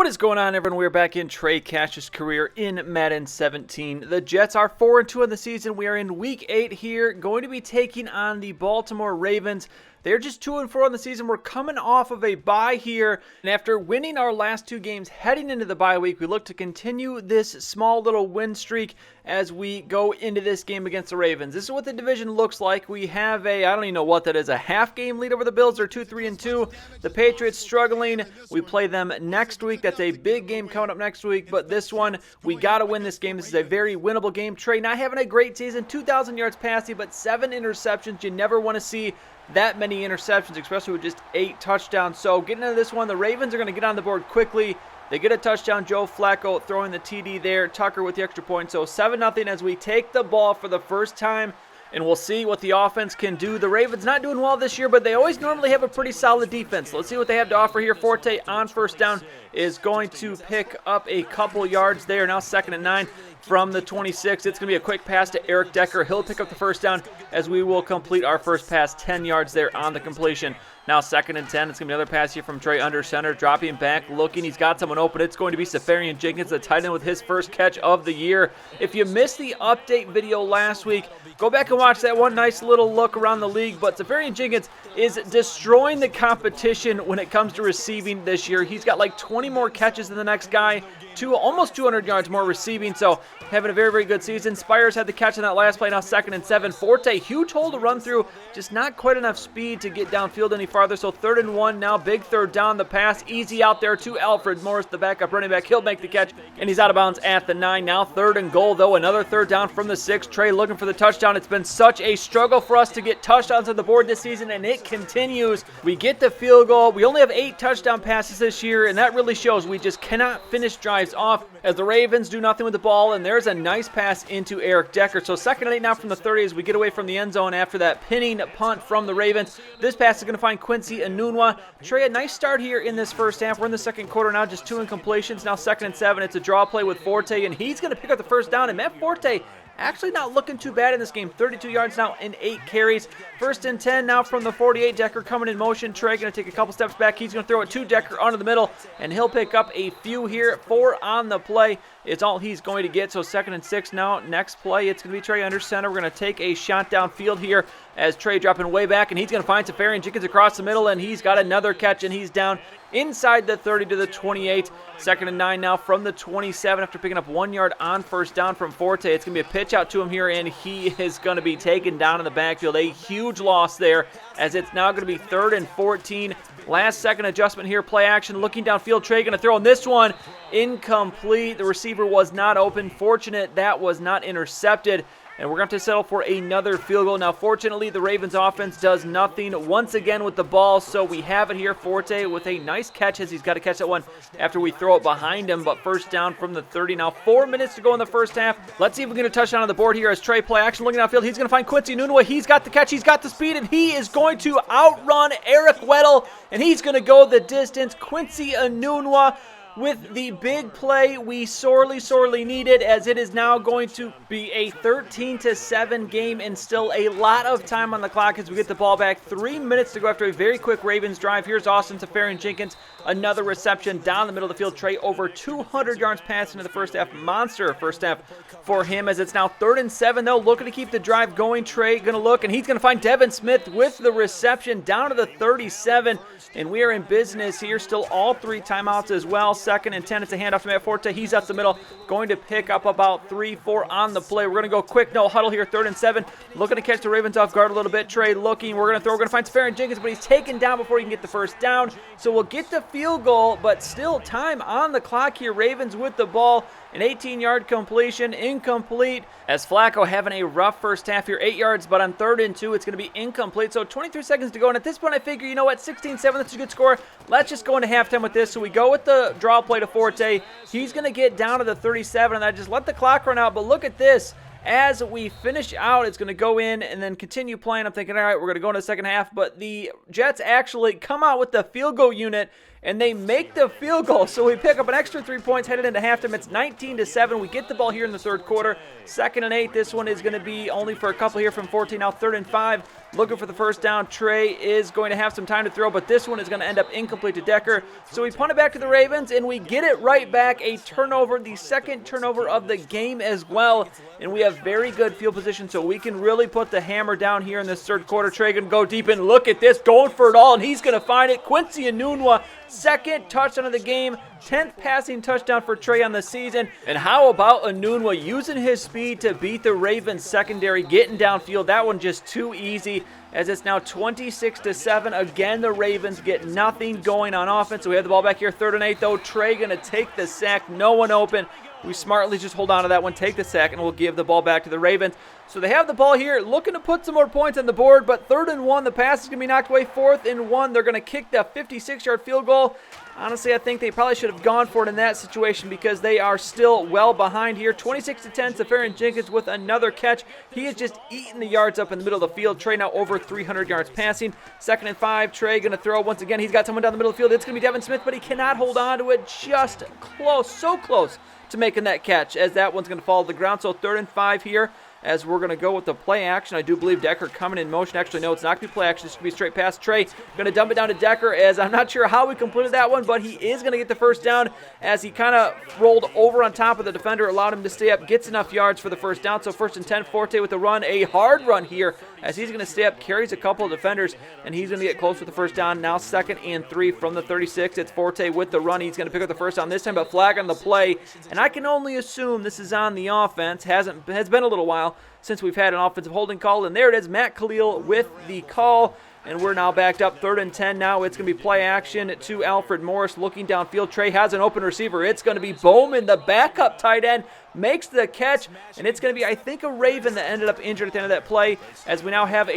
What is going on, everyone? We're back in Trey Cash's career in Madden 17. The Jets are 4-2 in the season. We are in Week 8 here, going to be taking on the Baltimore Ravens. They're just 2-4 in the season. We're coming off of a bye here, and after winning our last two games heading into the bye week, we look to continue this small little win streak as we go into this game against the Ravens. This is what the division looks like. We have I don't even know what that is, a half-game lead over the Bills. They're 2-3-2. The Patriots struggling. We play them next week. That's a big game coming up next week, but this one, we got to win this game. This is a very winnable game. Trey not having a great season, 2,000 yards passing, but 7 interceptions. You never want to see that many interceptions, especially with just 8 touchdowns. So getting into this one, the Ravens are going to get on the board quickly. They get a touchdown. Joe Flacco throwing the TD there. Tucker with the extra point. So 7-0 as we take the ball for the first time, and we'll see what the offense can do. The Ravens not doing well this year, but they always normally have a pretty solid defense. Let's see what they have to offer here. Forte on first down is going to pick up a couple yards there. Now 2nd and 9 from the 26. It's going to be a quick pass to Eric Decker. He'll pick up the first down as we will complete our first pass, 10 yards there on the completion. Now 2nd and 10. It's going to be another pass here from Trey under center, dropping back, looking. He's got someone open. It's going to be Safarian Jenkins, the tight end, with his first catch of the year. If you missed the update video last week, go back and watch that one. Nice little look around the league. But Safarian Jenkins is destroying the competition when it comes to receiving this year. He's got like 20 more catches than the next guy, almost 200 yards more receiving. So having a very, very good season. Spires had the catch on that last play. Now 2nd and 7. Forte, huge hole to run through. Just not quite enough speed to get downfield any farther. So 3rd and 1 now. Big third down. The pass easy out there to Alfred Morris, the backup running back. He'll make the catch, and he's out of bounds at the 9. Now 3rd and goal, though. Another third down from the 6. Trey looking for the touchdown. It's been such a struggle for us to get touchdowns on the board this season, and it continues. We get the field goal. We only have 8 touchdown passes this year, and that really shows we just cannot finish drives off as the Ravens do nothing with the ball, and there's a nice pass into Eric Decker. So 2nd and 8 now from the 30 as we get away from the end zone after that pinning punt from the Ravens. This pass is going to find Quincy Enunwa. Trey, a nice start here in this first half. We're in the second quarter now, just 2 incompletions. Now 2nd and 7. It's a draw play with Forte, and he's going to pick up the first down. And Matt Forte actually not looking too bad in this game. 32 yards now in 8 carries. 1st and 10 now from the 48. Decker coming in motion. Trey going to take a couple steps back. He's going to throw it to Decker onto the middle, and he'll pick up a few here. 4 on the play. It's all he's going to get. So 2nd and 6 now. Next play, it's going to be Trey under center. We're going to take a shot downfield here as Trey dropping way back, and he's going to find Safarian Jenkins across the middle, and he's got another catch, and he's down inside the 30 to the 28. 2nd and 9 now from the 27 after picking up 1 yard on first down from Forte. It's going to be a pitch out to him here, and he is going to be taken down in the backfield. A huge loss there as it's now going to be 3rd and 14. Last second adjustment here, play action, looking downfield. Trey going to throw on this one. Incomplete. The receiver was not open. Fortunate that was not intercepted. And we're going to have to settle for another field goal. Now, fortunately, the Ravens offense does nothing once again with the ball. So we have it here. Forte with a nice catch as he's got to catch that one after we throw it behind him. But first down from the 30. Now 4 minutes to go in the first half. Let's see if we can get a touchdown on the board here as Trey play action. Looking downfield, he's going to find Quincy Enunwa. He's got the catch. He's got the speed. And he is going to outrun Eric Weddle. And he's going to go the distance. Quincy Enunwa with the big play we sorely needed, as it is now going to be a 13-7 game and still a lot of time on the clock as we get the ball back. 3 minutes to go after a very quick Ravens drive. Here's Austin Safarian Jenkins. Another reception down the middle of the field. Trey over 200 yards passing in the first half. Monster first half for him as it's now 3rd and 7, though. Looking to keep the drive going. Trey going to look, and he's going to find Devin Smith with the reception down to the 37. And we are in business here. Still all 3 timeouts as well. 2nd and 10. It's a handoff to Matt Forte. He's up the middle. Going to pick up about 3-4 on the play. We're going to go quick. No huddle here. 3rd and 7. Looking to catch the Ravens off guard a little bit. Trey looking. We're going to throw. We're going to find Safarian Jenkins, but he's taken down before he can get the first down. So we'll get the field goal, but still time on the clock here. Ravens with the ball. An 18-yard completion, incomplete, as Flacco having a rough first half here. 8 yards, but on 3rd and 2, it's going to be incomplete. So 23 seconds to go, and at this point, I figure, you know what, 16-7, that's a good score. Let's just go into halftime with this. So we go with the draw play to Forte. He's going to get down to the 37, and I just let the clock run out. But look at this. As we finish out, it's going to go in and then continue playing. I'm thinking, all right, we're going to go into the second half. But the Jets actually come out with the field goal unit, and they make the field goal. So we pick up an extra 3 points headed into halftime. It's 19-7. We get the ball here in the third quarter. 2nd and 8. This one is going to be only for a couple here from 14. Now 3rd and 5. looking for the first down. Trey is going to have some time to throw, but this one is going to end up incomplete to Decker. So we punt it back to the Ravens, and we get it right back. A turnover, the second turnover of the game as well. And we have very good field position, so we can really put the hammer down here in this third quarter. Trey going to go deep, and look at this, going for it all, and he's going to find it. Quincy Enunwa, second touchdown of the game, 10th passing touchdown for Trey on the season. And how about Enunwa using his speed to beat the Ravens secondary, getting downfield? That one just too easy, as it's now 26-7. Again, the Ravens get nothing going on offense. So we have the ball back here, 3rd and 8, though. Trey going to take the sack, no one open. We smartly just hold on to that one, take the sack, and we'll give the ball back to the Ravens. So they have the ball here, looking to put some more points on the board, but 3rd and 1, the pass is going to be knocked away. 4th and 1, they're going to kick the 56-yard field goal. Honestly, I think they probably should have gone for it in that situation because they are still well behind here. 26-10, Safarian-Jenkins with another catch. He is just eating the yards up in the middle of the field. Trey now over 300 yards passing. 2nd and 5, Trey going to throw once again. He's got someone down the middle of the field. It's going to be Devin Smith, but he cannot hold on to it. Just close, so close to making that catch, as that one's going to fall to the ground. So 3rd and 5 here, as we're going to go with the play action. I do believe Decker coming in motion. Actually, no, it's not going to be play action. It's going to be straight pass. Trey going to dump it down to Decker, as I'm not sure how we completed that one, but he is going to get the first down, as he kind of rolled over on top of the defender, allowed him to stay up, gets enough yards for the first down. So 1st and 10, Forte with the run, a hard run here, as he's going to stay up, carries a couple of defenders, and he's going to get close with the first down. Now 2nd and 3 from the 36. It's Forte with the run. He's going to pick up the first down this time, but flag on the play, and I can only assume this is on the offense. Has been a little while since we've had an offensive holding call, and there it is, Matt Khalil with the call, and we're now backed up 3rd and 10. Now it's going to be play action to Alfred Morris looking downfield. Trey has an open receiver. It's going to be Bowman, the backup tight end, makes the catch, and it's going to be, I think, a Raven that ended up injured at the end of that play, as we now have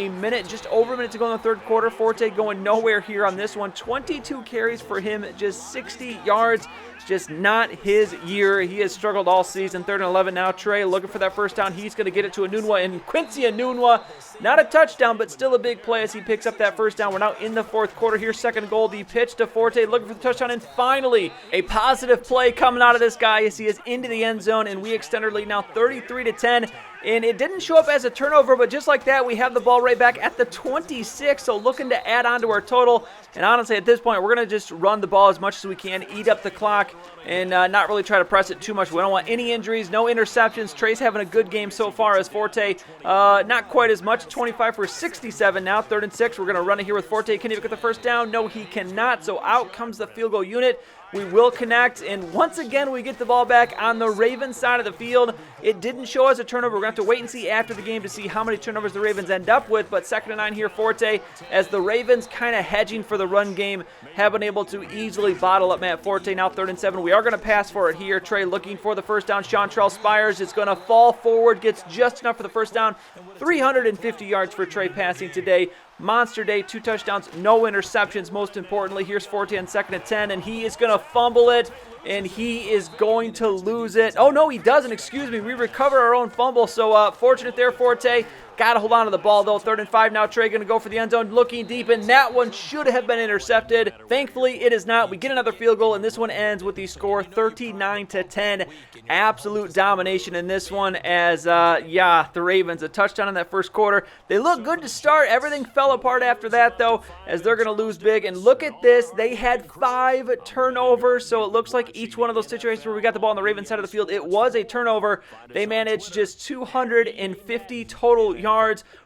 just over a minute to go in the third quarter. Forte going nowhere here on this one. 22 carries for him, just 60 yards. Just not his year. He has struggled all season. 3rd and 11 now. Trey looking for that first down. He's going to get it to Enunwa, and Quincy Enunwa, not a touchdown, but still a big play as he picks up that first down. We're now in the 4th quarter here. 2nd goal. The pitch to Forte, looking for the touchdown, and finally a positive play coming out of this guy as he is into the end zone, and we extend our lead now 33-10. And it didn't show up as a turnover, but just like that, we have the ball right back at the 26, so looking to add on to our total. And honestly, at this point, we're going to just run the ball as much as we can, eat up the clock, and not really try to press it too much. We don't want any injuries, no interceptions. Trey's having a good game so far, as Forte not quite as much, 25 for 67 now. 3rd and 6, we're going to run it here with Forte. Can he get the first down? No, he cannot, so out comes the field goal unit. We will connect, and once again, we get the ball back on the Ravens side of the field. It didn't show as a turnover. We're going to have to wait and see after the game to see how many turnovers the Ravens end up with, but 2nd and 9 here, Forte, as the Ravens kind of hedging for the run game, have been able to easily bottle up Matt Forte. Now 3rd and 7. We are going to pass for it here. Trey looking for the first down. Chantrell Spires is going to fall forward, gets just enough for the first down. 350 yards for Trey passing today. Monster day, 2 touchdowns, no interceptions, most importantly. Here's Forte on 2nd and 10, and he is going to fumble it, and he is going to lose it. Oh, no, he doesn't. Excuse me. We recover our own fumble, so fortunate there, Forte. Got to hold on to the ball, though. 3rd and 5 now. Trey going to go for the end zone, looking deep, and that one should have been intercepted. Thankfully, it is not. We get another field goal, and this one ends with the score 39-10. Absolute domination in this one, as, the Ravens, a touchdown in that first quarter. They look good to start. Everything fell apart after that, though, as they're going to lose big. And look at this. They had 5 turnovers, so it looks like each one of those situations where we got the ball on the Ravens side of the field, it was a turnover. They managed just 250 total yards.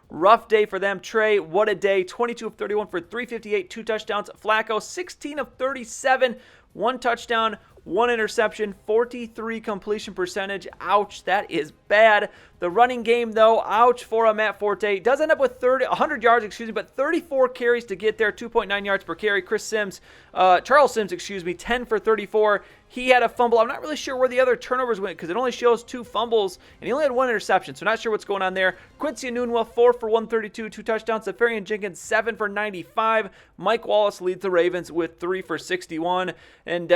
Rough day for them. Trey, what a day. 22 of 31 for 358, 2 touchdowns. Flacco, 16 of 37, 1 touchdown, 1 interception, 43 completion percentage. Ouch, that is bad. The running game, though, ouch for Matt Forte. Does end up with 100 yards, but 34 carries to get there, 2.9 yards per carry. Charles Sims, 10 for 34. He had a fumble. I'm not really sure where the other turnovers went because it only shows 2 fumbles, and he only had 1 interception, so not sure what's going on there. Quincy Enunwa, 4 for 132, 2 touchdowns. Safarian-Jenkins, 7 for 95. Mike Wallace leads the Ravens with 3 for 61. And,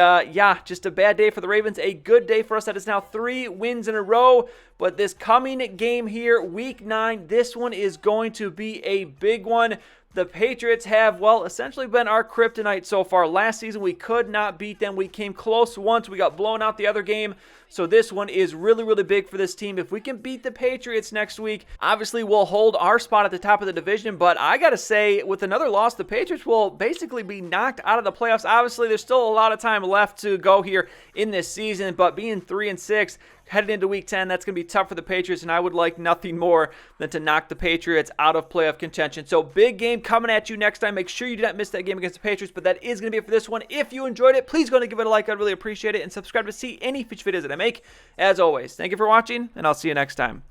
just a bad day for the Ravens. A good day for us. That is now 3 wins in a row. But this coming game here, Week 9, this one is going to be a big one. The Patriots have, essentially been our kryptonite so far. Last season, we could not beat them. We came close once. We got blown out the other game. So this one is really, really big for this team. If we can beat the Patriots next week, obviously we'll hold our spot at the top of the division. But I got to say, with another loss, the Patriots will basically be knocked out of the playoffs. Obviously, there's still a lot of time left to go here in this season, but being 3-6, headed into Week 10, that's going to be tough for the Patriots, and I would like nothing more than to knock the Patriots out of playoff contention. So big game coming at you next time. Make sure you do not miss that game against the Patriots, but that is going to be it for this one. If you enjoyed it, please go and give it a like. I'd really appreciate it, and subscribe to see any future videos that I make. As always, thank you for watching, and I'll see you next time.